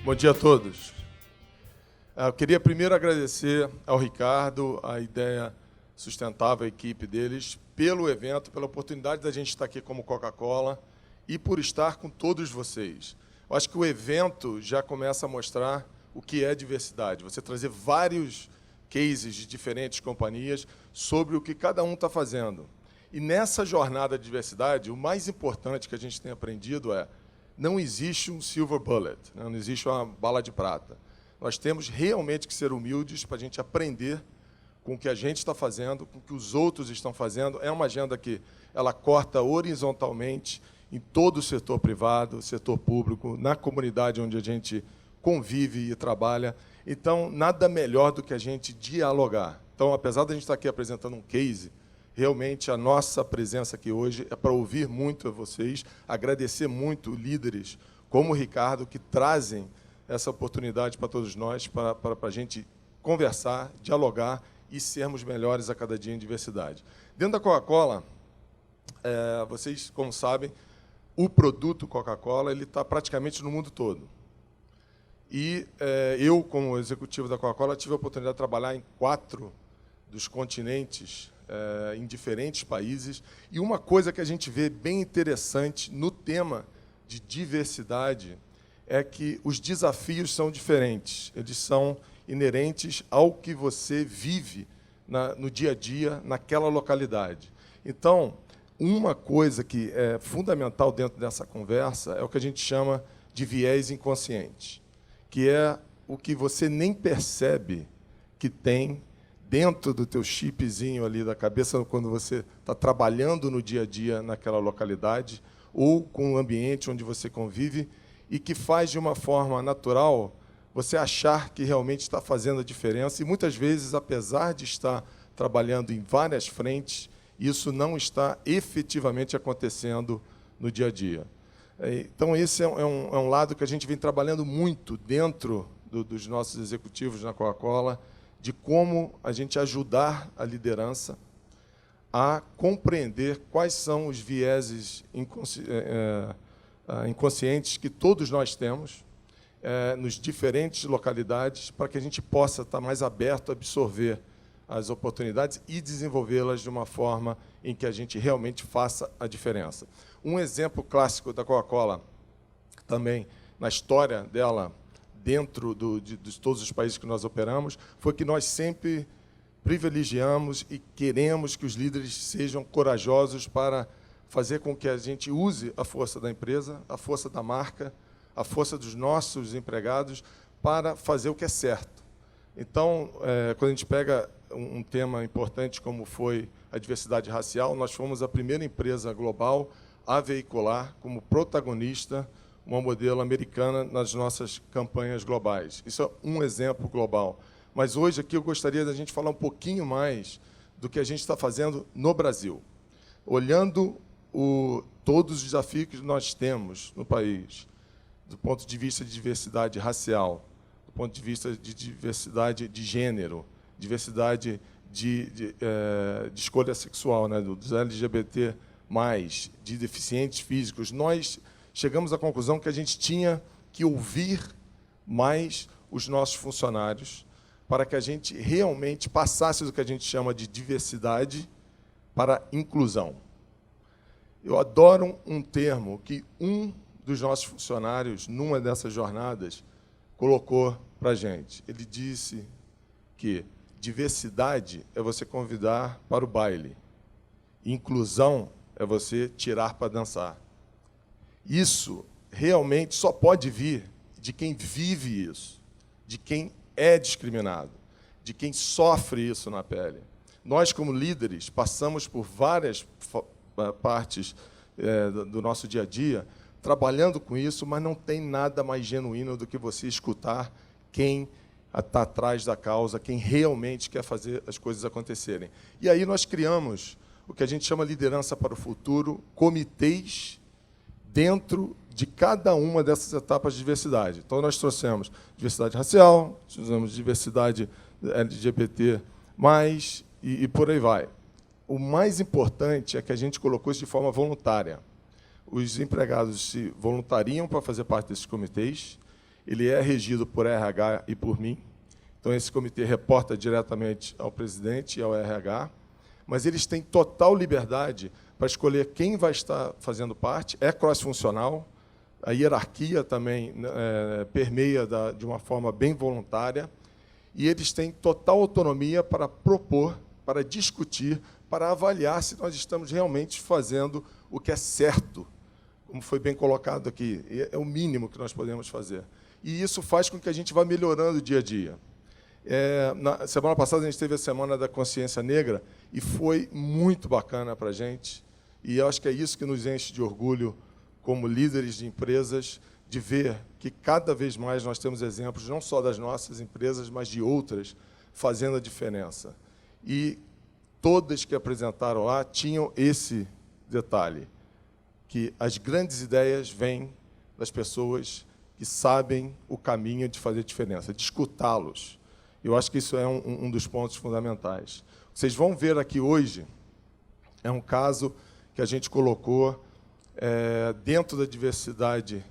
Bom dia a todos. Eu queria primeiro agradecer ao Ricardo, a Ideia Sustentável, a equipe deles, pelo evento, pela oportunidade da gente estar aqui como Coca-Cola e por estar com todos vocês. Eu acho que o evento já começa a mostrar o que é diversidade. Você trazer vários cases de diferentes companhias sobre o que cada um está fazendo. E nessa jornada de diversidade, o mais importante que a gente tem aprendido é: não existe um silver bullet, não existe uma bala de prata. Nós temos realmente que ser humildes para a gente aprender com o que a gente está fazendo, com o que os outros estão fazendo. É uma agenda que ela corta horizontalmente em todo o setor privado, setor público, na comunidade onde a gente convive e trabalha. Então, nada melhor do que a gente dialogar. Então, apesar de a gente estar aqui apresentando um case, realmente a nossa presença aqui hoje é para ouvir muito a vocês, agradecer muito líderes como o Ricardo, que trazem essa oportunidade para todos nós, para a gente conversar, dialogar e sermos melhores a cada dia em diversidade. Dentro da Coca-Cola, vocês, como sabem, o produto Coca-Cola está praticamente no mundo todo. E eu, como executivo da Coca-Cola, tive a oportunidade de trabalhar em 4 dos continentes, em diferentes países. E uma coisa que a gente vê bem interessante no tema de diversidade é que os desafios são diferentes. Eles são inerentes ao que você vive no dia a dia, naquela localidade. Então, uma coisa que é fundamental dentro dessa conversa é o que a gente chama de viés inconsciente, que é o que você nem percebe que tem dentro do teu chipzinho ali da cabeça, quando você está trabalhando no dia a dia naquela localidade ou com o ambiente onde você convive, e que faz de uma forma natural você achar que realmente está fazendo a diferença. E, muitas vezes, apesar de estar trabalhando em várias frentes, isso não está efetivamente acontecendo no dia a dia. Então, esse é um lado que a gente vem trabalhando muito dentro dos nossos executivos na Coca-Cola, de como a gente ajudar a liderança a compreender quais são os vieses inconscientes que todos nós temos nos diferentes localidades, para que a gente possa estar mais aberto a absorver as oportunidades e desenvolvê-las de uma forma em que a gente realmente faça a diferença. Um exemplo clássico da Coca-Cola, também na história dela, dentro de todos os países que nós operamos, foi que nós sempre privilegiamos e queremos que os líderes sejam corajosos para fazer com que a gente use a força da empresa, a força da marca, a força dos nossos empregados para fazer o que é certo. Então, quando a gente pega um tema importante como foi a diversidade racial, nós fomos a primeira empresa global a veicular como protagonista uma modelo americana nas nossas campanhas globais. Isso é um exemplo global. Mas hoje aqui eu gostaria da gente falar um pouquinho mais do que a gente está fazendo no Brasil, olhando todos os desafios que nós temos no país, do ponto de vista de diversidade racial, do ponto de vista de diversidade de gênero, diversidade de escolha sexual, né, dos LGBT+, de deficientes físicos. Nós chegamos à conclusão que a gente tinha que ouvir mais os nossos funcionários para que a gente realmente passasse do que a gente chama de diversidade para inclusão. Eu adoro um termo que um dos nossos funcionários, numa dessas jornadas, colocou para a gente. Ele disse que diversidade é você convidar para o baile, inclusão é você tirar para dançar. Isso realmente só pode vir de quem vive isso, de quem é discriminado, de quem sofre isso na pele. Nós, como líderes, passamos por várias partes do nosso dia a dia trabalhando com isso, mas não tem nada mais genuíno do que você escutar quem está atrás da causa, quem realmente quer fazer as coisas acontecerem. E aí nós criamos o que a gente chama liderança para o futuro, comitês dentro de cada uma dessas etapas de diversidade. Então, nós trouxemos diversidade racial, trouxemos diversidade LGBT+, e por aí vai. O mais importante é que a gente colocou isso de forma voluntária. Os empregados se voluntariam para fazer parte desses comitês ele é regido por RH e por mim. Então, esse comitê reporta diretamente ao presidente e ao RH, mas eles têm total liberdade para escolher quem vai estar fazendo parte, é cross-funcional, a hierarquia também permeia de uma forma bem voluntária, e eles têm total autonomia para propor, para discutir, para avaliar se nós estamos realmente fazendo o que é certo, como foi bem colocado aqui. É o mínimo que nós podemos fazer. E isso faz com que a gente vá melhorando dia a dia. Na semana passada, a gente teve a Semana da Consciência Negra, e foi muito bacana para a gente, e eu acho que é isso que nos enche de orgulho, como líderes de empresas, de ver que cada vez mais nós temos exemplos, não só das nossas empresas, mas de outras, fazendo a diferença. E todas que apresentaram lá tinham esse detalhe, que as grandes ideias vêm das pessoas que sabem o caminho de fazer diferença, de escutá-los. Eu acho que isso é um dos pontos fundamentais. Vocês vão ver aqui hoje, é um caso que a gente colocou dentro da diversidade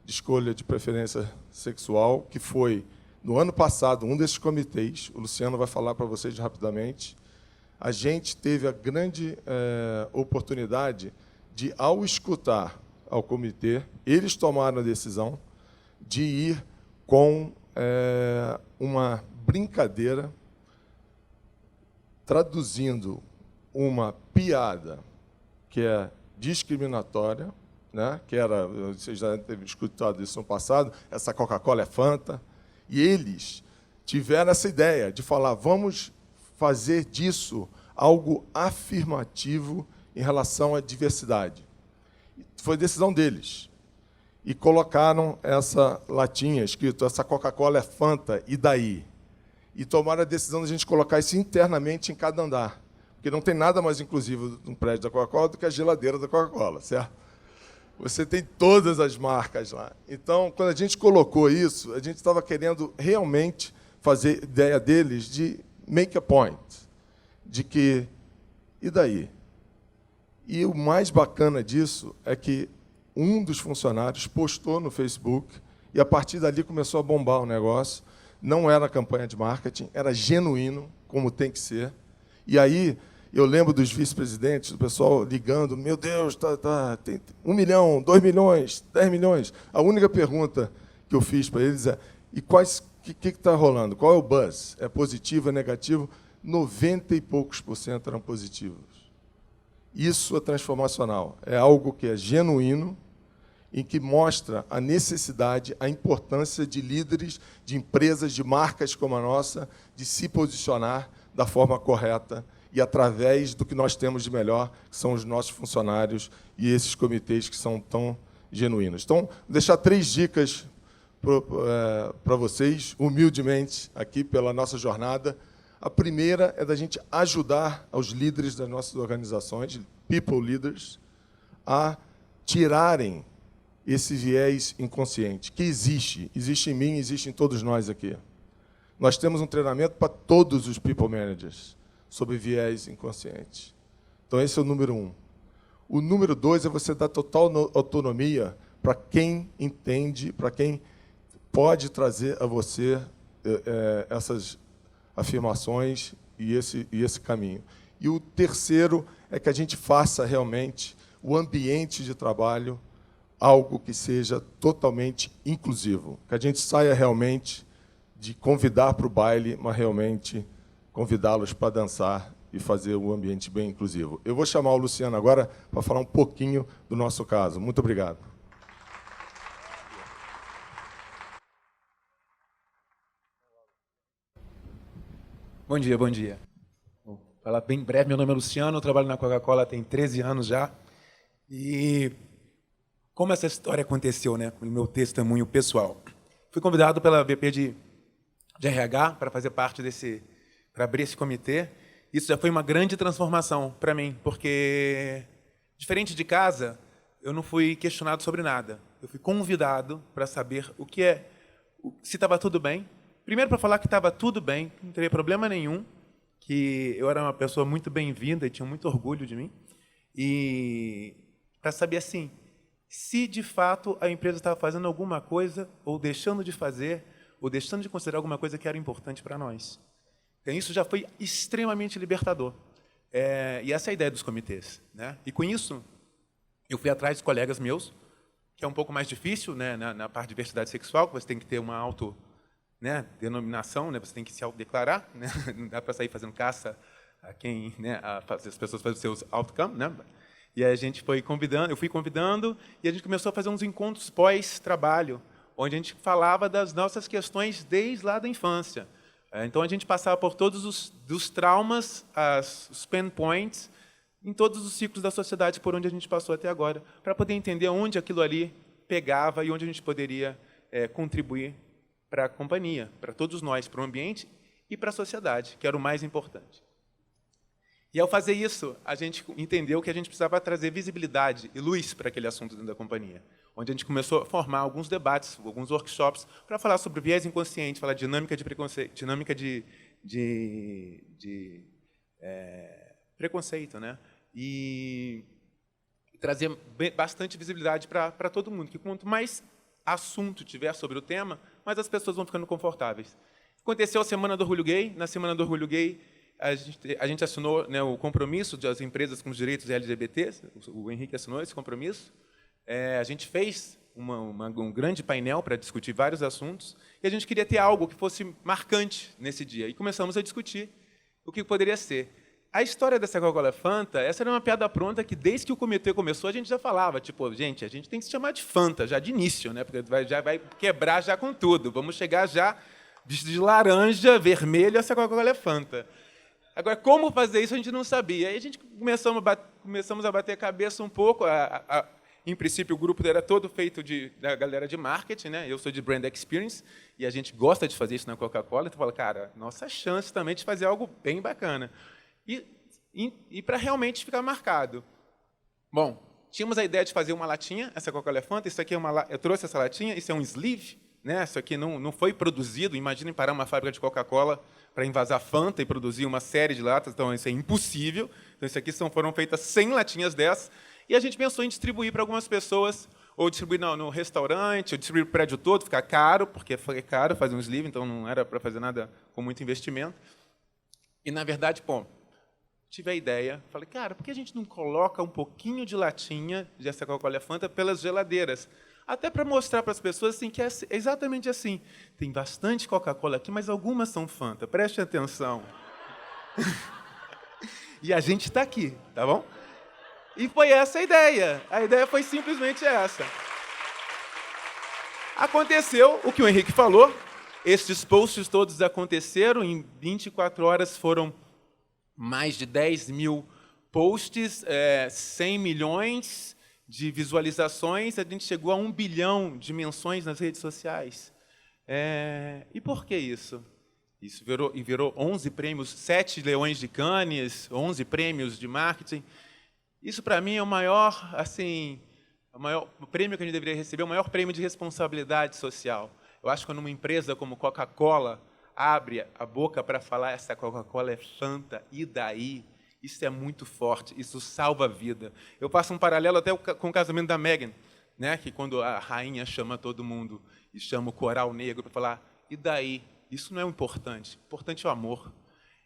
de escolha de preferência sexual, que foi, no ano passado, um desses comitês, o Luciano vai falar para vocês rapidamente, a gente teve a grande oportunidade de, ao escutar ao comitê, eles tomaram a decisão de ir com uma brincadeira, traduzindo uma piada que é discriminatória, né? Que era, vocês já devem ter escutado isso no passado, essa Coca-Cola é Fanta, e eles tiveram essa ideia de falar, vamos fazer disso algo afirmativo em relação à diversidade. Foi decisão deles. E colocaram essa latinha escrito, essa Coca-Cola é Fanta, e daí? E tomaram a decisão de a gente colocar isso internamente em cada andar. Porque não tem nada mais inclusivo num prédio da Coca-Cola do que a geladeira da Coca-Cola, certo? Você tem todas as marcas lá. Então, quando a gente colocou isso, a gente estava querendo realmente fazer ideia deles de make a point, de que, e daí? E o mais bacana disso é que um dos funcionários postou no Facebook, e a partir dali começou a bombar o negócio. Não era campanha de marketing, era genuíno, como tem que ser. E aí, eu lembro dos vice-presidentes, do pessoal ligando, meu Deus, tem 1 milhão, 2 milhões, 10 milhões. A única pergunta que eu fiz para eles é, e que está rolando? Qual é o buzz? É positivo, é negativo? 90 e poucos % eram positivos. Isso é transformacional. É algo que é genuíno, em que mostra a necessidade, a importância de líderes, de empresas, de marcas como a nossa, de se posicionar da forma correta e através do que nós temos de melhor, que são os nossos funcionários e esses comitês que são tão genuínos. Então, vou deixar 3 dicas para vocês, humildemente, aqui pela nossa jornada. A primeira é da gente ajudar os líderes das nossas organizações, people leaders, a tirarem esse viés inconsciente, que existe em mim, existe em todos nós aqui. Nós temos um treinamento para todos os people managers sobre viés inconsciente. Então, esse é o número 1. O número 2 é você dar total autonomia para quem entende, para quem pode trazer a você essas afirmações e esse caminho. E o terceiro é que a gente faça realmente o ambiente de trabalho algo que seja totalmente inclusivo, que a gente saia realmente de convidar para o baile, mas realmente convidá-los para dançar e fazer o ambiente bem inclusivo. Eu vou chamar o Luciano agora para falar um pouquinho do nosso caso. Muito obrigado. Bom dia, bom dia. Vou falar bem breve, meu nome é Luciano, eu trabalho na Coca-Cola tem 13 anos já. E como essa história aconteceu, né, com o meu testemunho pessoal? Fui convidado pela VP de RH para fazer parte para abrir esse comitê. Isso já foi uma grande transformação para mim, porque, diferente de casa, eu não fui questionado sobre nada. Eu fui convidado para saber se estava tudo bem. Primeiro, para falar que estava tudo bem, não teria problema nenhum, que eu era uma pessoa muito bem-vinda e tinha muito orgulho de mim. E para saber, assim, se de fato a empresa estava fazendo alguma coisa, ou deixando de fazer, ou deixando de considerar alguma coisa que era importante para nós. Então, isso já foi extremamente libertador. E essa é a ideia dos comitês, né? E com isso, eu fui atrás de colegas meus, que é um pouco mais difícil, né, na parte de diversidade sexual, que você tem que ter uma denominação, né, você tem que se autodeclarar, né? Não dá para sair fazendo caça a quem, né, as pessoas fazem os seus outcomes, né? E a gente foi convidando, eu fui convidando, e a gente começou a fazer uns encontros pós-trabalho, onde a gente falava das nossas questões desde lá da infância. Então, a gente passava por todos os traumas, os pain points, em todos os ciclos da sociedade por onde a gente passou até agora, para poder entender onde aquilo ali pegava e onde a gente poderia contribuir para a companhia, para todos nós, para o ambiente e para a sociedade, que era o mais importante. E, ao fazer isso, a gente entendeu que a gente precisava trazer visibilidade e luz para aquele assunto dentro da companhia, onde a gente começou a formar alguns debates, alguns workshops, para falar sobre viés inconsciente, falar dinâmica de preconceito, dinâmica de preconceito, né? E trazer bastante visibilidade para todo mundo, que quanto mais assunto tiver sobre o tema, mais as pessoas vão ficando confortáveis. Aconteceu a Semana do Orgulho Gay. Na Semana do Orgulho Gay, a gente assinou, né, o compromisso das empresas com os direitos LGBTs, o Henrique assinou esse compromisso. A gente fez um grande painel para discutir vários assuntos, e a gente queria ter algo que fosse marcante nesse dia. E começamos a discutir o que poderia ser. A história dessa Coca-Cola Fanta, essa era uma piada pronta que, desde que o comitê começou, a gente já falava, tipo, gente, a gente tem que se chamar de Fanta, já de início, né? Porque já vai quebrar já com tudo. Vamos chegar já de laranja, vermelho, essa Coca-Cola Fanta. Agora, como fazer isso, a gente não sabia. Aí a gente começamos a bater a cabeça um pouco. Em princípio, o grupo era todo feito da galera de marketing, né? Eu sou de brand experience, e a gente gosta de fazer isso na Coca-Cola. Então, fala, cara, nossa chance também de fazer algo bem bacana. E para realmente ficar marcado. Bom, tínhamos a ideia de fazer uma latinha, essa Coca-Cola Fanta. Isso aqui eu trouxe essa latinha, isso é um sleeve, né? Isso aqui não foi produzido. Imaginem parar uma fábrica de Coca-Cola para envasar Fanta e produzir uma série de latas. Então, isso é impossível. Então, isso aqui foram feitas 100 latinhas dessas. E a gente pensou em distribuir para algumas pessoas, ou distribuir no restaurante, ou distribuir para o prédio todo, ficar caro, porque foi caro fazer um sleeve, então não era para fazer nada com muito investimento. E, na verdade, tive a ideia, falei, cara, por que a gente não coloca um pouquinho de latinha dessa Coca-Cola Fanta pelas geladeiras? Até para mostrar para as pessoas assim, que é exatamente assim. Tem bastante Coca-Cola aqui, mas algumas são Fanta. Preste atenção. E a gente está aqui, tá bom? E foi essa a ideia. A ideia foi simplesmente essa. Aconteceu o que o Henrique falou. Estes posts todos aconteceram. Em 24 horas foram mais de 10 mil posts, 100 milhões de visualizações. A gente chegou a 1 bilhão de menções nas redes sociais. E por que isso? Isso virou 11 prêmios, 7 leões de Cannes, 11 prêmios de marketing. Isso, para mim, é o maior prêmio que a gente deveria receber, o maior prêmio de responsabilidade social. Eu acho que quando uma empresa como Coca-Cola abre a boca para falar essa Coca-Cola é Fanta, e daí? Isso é muito forte, isso salva a vida. Eu faço um paralelo até com o casamento da Meghan, né? Que quando a rainha chama todo mundo e chama o coral negro para falar, e daí? Isso não é o importante é o amor.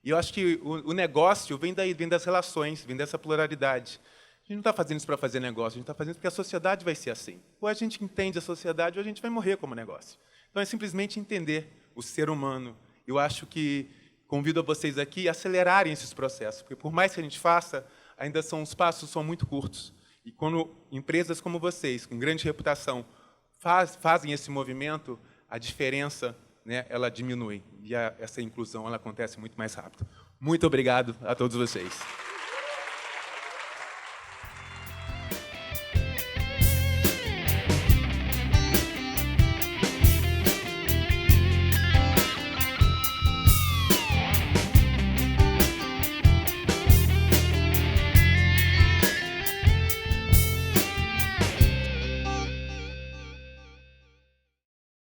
E eu acho que o negócio vem das relações, vem dessa pluralidade. A gente não está fazendo isso para fazer negócio, a gente está fazendo isso porque a sociedade vai ser assim. Ou a gente entende a sociedade, ou a gente vai morrer como negócio. Então, é simplesmente entender o ser humano. Eu acho que convido a vocês aqui a acelerarem esses processos, porque, por mais que a gente faça, os passos são muito curtos. E quando empresas como vocês, com grande reputação, fazem esse movimento, a diferença, né, ela diminui. E essa inclusão ela acontece muito mais rápido. Muito obrigado a todos vocês.